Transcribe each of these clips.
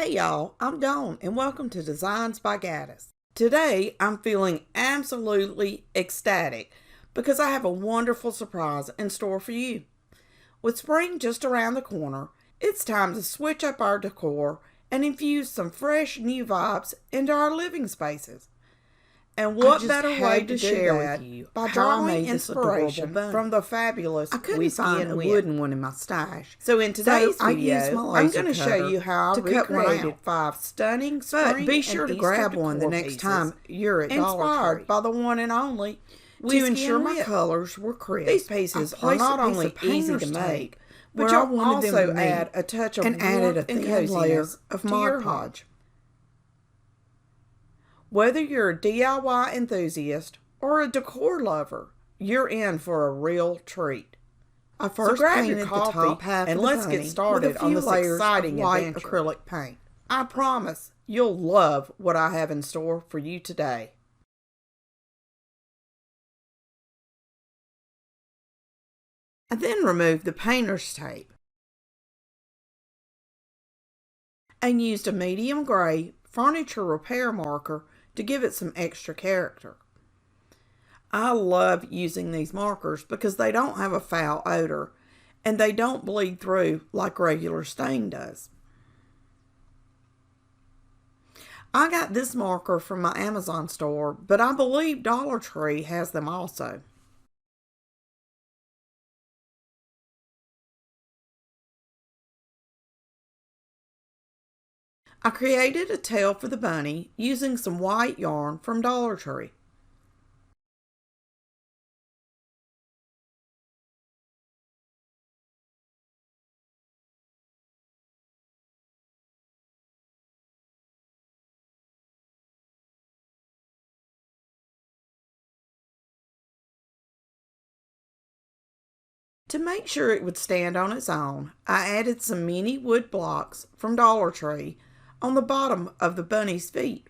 Hey y'all, I'm Dawn and welcome to Designs by Gaddis. Today I'm feeling absolutely ecstatic because I have a wonderful surprise in store for you. With spring just around the corner, it's time to switch up our decor and infuse some fresh new vibes into our living spaces. And what better way to share with you by drawing inspiration from the fabulous whiskey and a wooden one in my stash. So in today's video, I'm going to show you how I recreated 5 stunning spring. But be sure to grab one the next time you're at Dollar Tree, inspired by the one and only. To ensure my colors were crisp, these pieces are not only easy to make, but you'll also add a touch of warmth and coziness of Mod Podge. Whether you're a DIY enthusiast or a decor lover, you're in for a real treat. I first painted the top half and let's get started on this exciting white acrylic paint. I promise you'll love what I have in store for you today. I then removed the painter's tape and used a medium gray furniture repair marker to give it some extra character. I love using these markers because they don't have a foul odor and they don't bleed through like regular stain does. I got this marker from my Amazon store, but I believe Dollar Tree has them also. I created a tail for the bunny using some white yarn from Dollar Tree. To make sure it would stand on its own, I added some mini wood blocks from Dollar Tree on the bottom of the bunny's feet.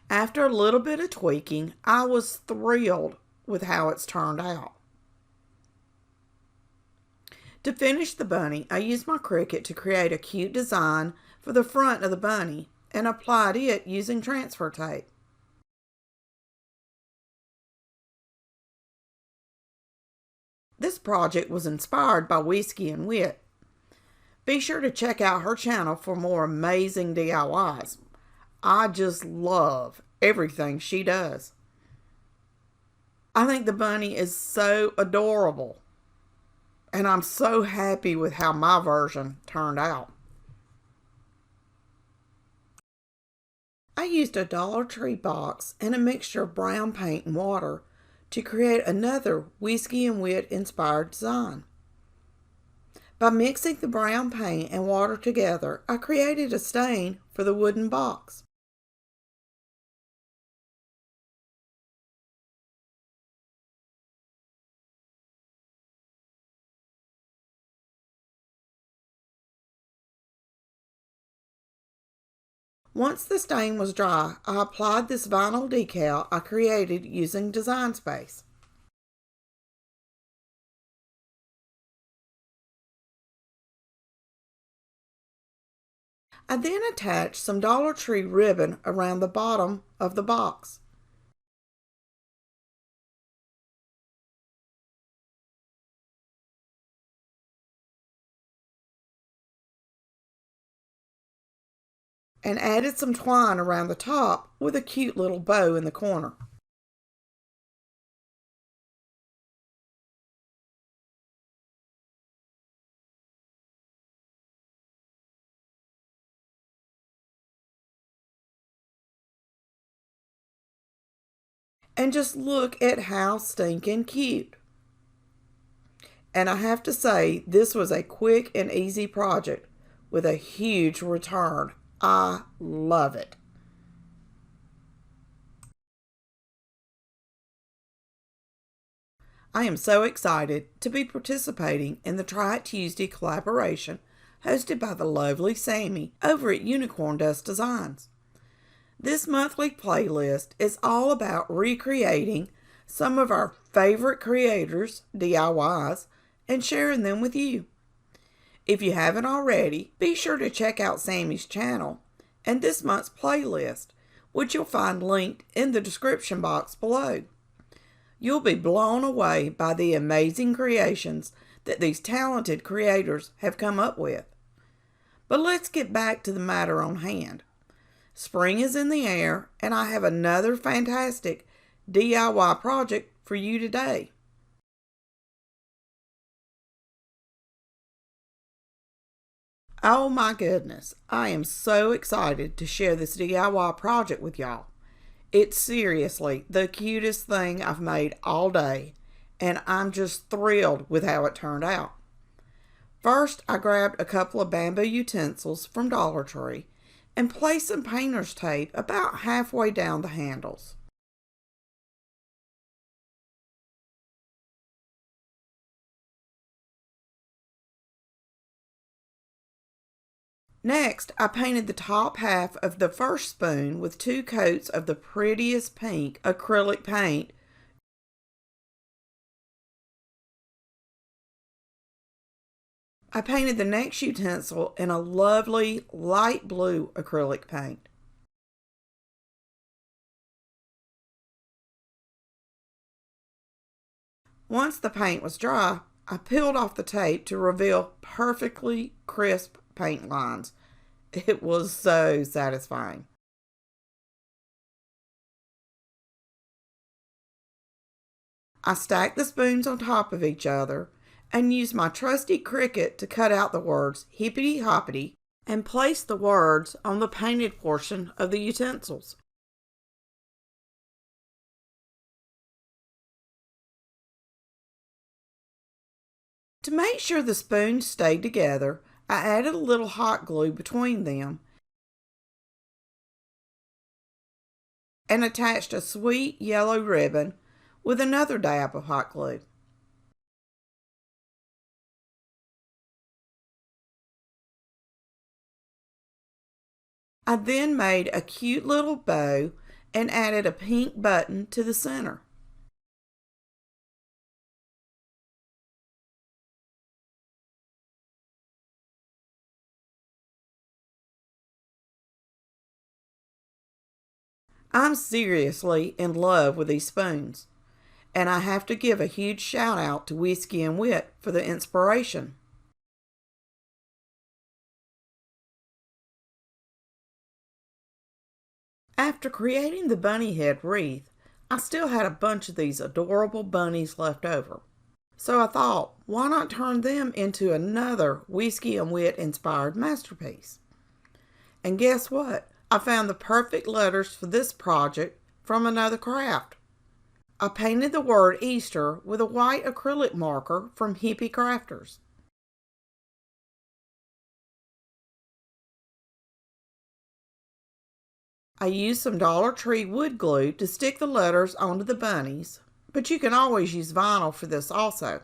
After a little bit of tweaking, I was thrilled with how it's turned out. To finish the bunny, I used my Cricut to create a cute design for the front of the bunny and applied it using transfer tape. This project was inspired by Whiskey and Wit. Be sure to check out her channel for more amazing DIYs. I just love everything she does. I think the bunny is so adorable, and I'm so happy with how my version turned out. I used a Dollar Tree box and a mixture of brown paint and water to create another Whiskey and Wit inspired design. By mixing the brown paint and water together, I created a stain for the wooden box. Once the stain was dry, I applied this vinyl decal I created using Design Space. I then attached some Dollar Tree ribbon around the bottom of the box. And added some twine around the top with a cute little bow in the corner. And just look at how stinking cute. And I have to say, this was a quick and easy project with a huge return. I love it. I am so excited to be participating in the Try It Tuesday collaboration hosted by the lovely Sammy over at Unicorn Dust Designs. This monthly playlist is all about recreating some of our favorite creators' DIYs and sharing them with you. If you haven't already, be sure to check out Sammy's channel and this month's playlist, which you'll find linked in the description box below. You'll be blown away by the amazing creations that these talented creators have come up with. But let's get back to the matter on hand. Spring is in the air, and I have another fantastic DIY project for you today. Oh my goodness, I am so excited to share this DIY project with y'all. It's seriously the cutest thing I've made all day, and I'm just thrilled with how it turned out. First, I grabbed a couple of bamboo utensils from Dollar Tree and placed some painter's tape about halfway down the handles. Next, I painted the top half of the first spoon with 2 coats of the prettiest pink acrylic paint. I painted the next utensil in a lovely light blue acrylic paint. Once the paint was dry, I peeled off the tape to reveal perfectly crisp paint lines. It was so satisfying. I stacked the spoons on top of each other and used my trusty Cricut to cut out the words hippity hoppity and place the words on the painted portion of the utensils. To make sure the spoons stayed together, I added a little hot glue between them and attached a sweet yellow ribbon with another dab of hot glue. I then made a cute little bow and added a pink button to the center. I'm seriously in love with these spoons, and I have to give a huge shout out to Whiskey and Wit for the inspiration. After creating the bunny head wreath, I still had a bunch of these adorable bunnies left over. So I thought, why not turn them into another Whiskey and Wit inspired masterpiece? And guess what? I found the perfect letters for this project from another craft. I painted the word Easter with a white acrylic marker from Hippie Crafters. I used some Dollar Tree wood glue to stick the letters onto the bunnies, but you can always use vinyl for this also.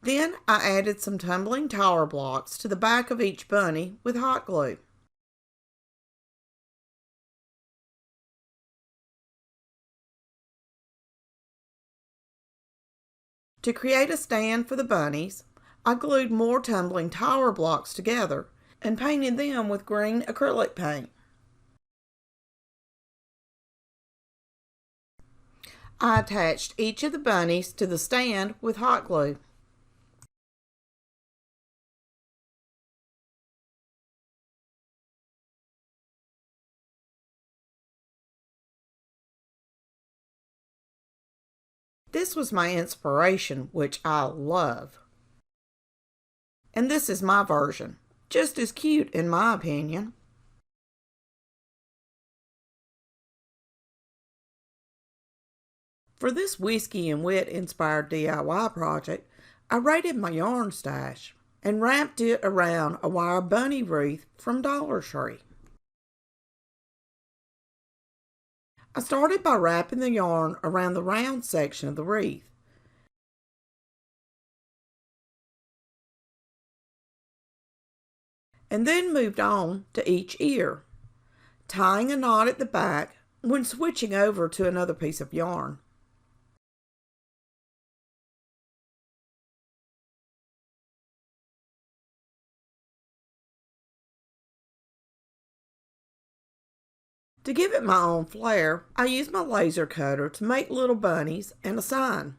Then I added some tumbling tower blocks to the back of each bunny with hot glue. To create a stand for the bunnies, I glued more tumbling tower blocks together and painted them with green acrylic paint. I attached each of the bunnies to the stand with hot glue. This was my inspiration, which I love. And this is my version. Just as cute in my opinion. For this Whiskey and Wit inspired DIY project, I raided my yarn stash and wrapped it around a wire bunny wreath from Dollar Tree. I started by wrapping the yarn around the round section of the wreath. and then moved on to each ear, tying a knot at the back when switching over to another piece of yarn. To give it my own flair, I use my laser cutter to make little bunnies and a sign.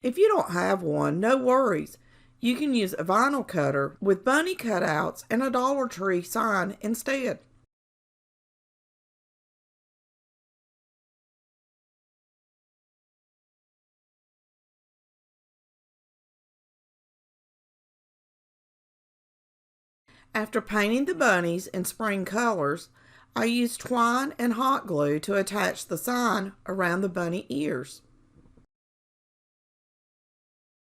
If you don't have one, no worries. You can use a vinyl cutter with bunny cutouts and a Dollar Tree sign instead. After painting the bunnies in spring colors, I used twine and hot glue to attach the sign around the bunny ears.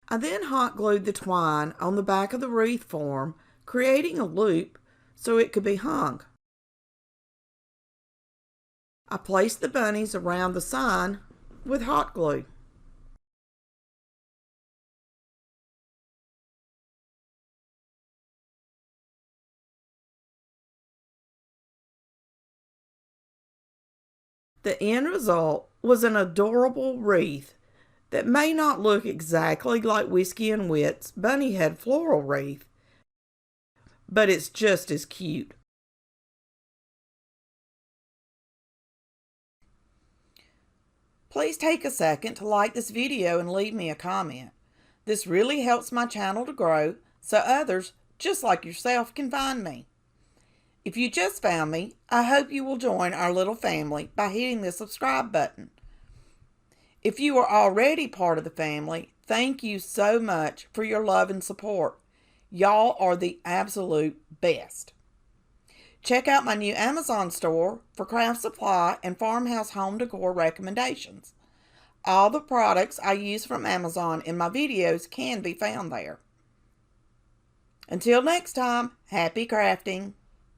I then hot glued the twine on the back of the wreath form, creating a loop so it could be hung. I placed the bunnies around the sign with hot glue. The end result was an adorable wreath that may not look exactly like Whiskey and Wit's bunny head floral wreath, but it's just as cute. Please take a second to like this video and leave me a comment. This really helps my channel to grow so others just like yourself can find me. If you just found me, I hope you will join our little family by hitting the subscribe button. If you are already part of the family, thank you so much for your love and support. Y'all are the absolute best. Check out my new Amazon store for craft supply and farmhouse home decor recommendations. All the products I use from Amazon in my videos can be found there. Until next time, happy crafting!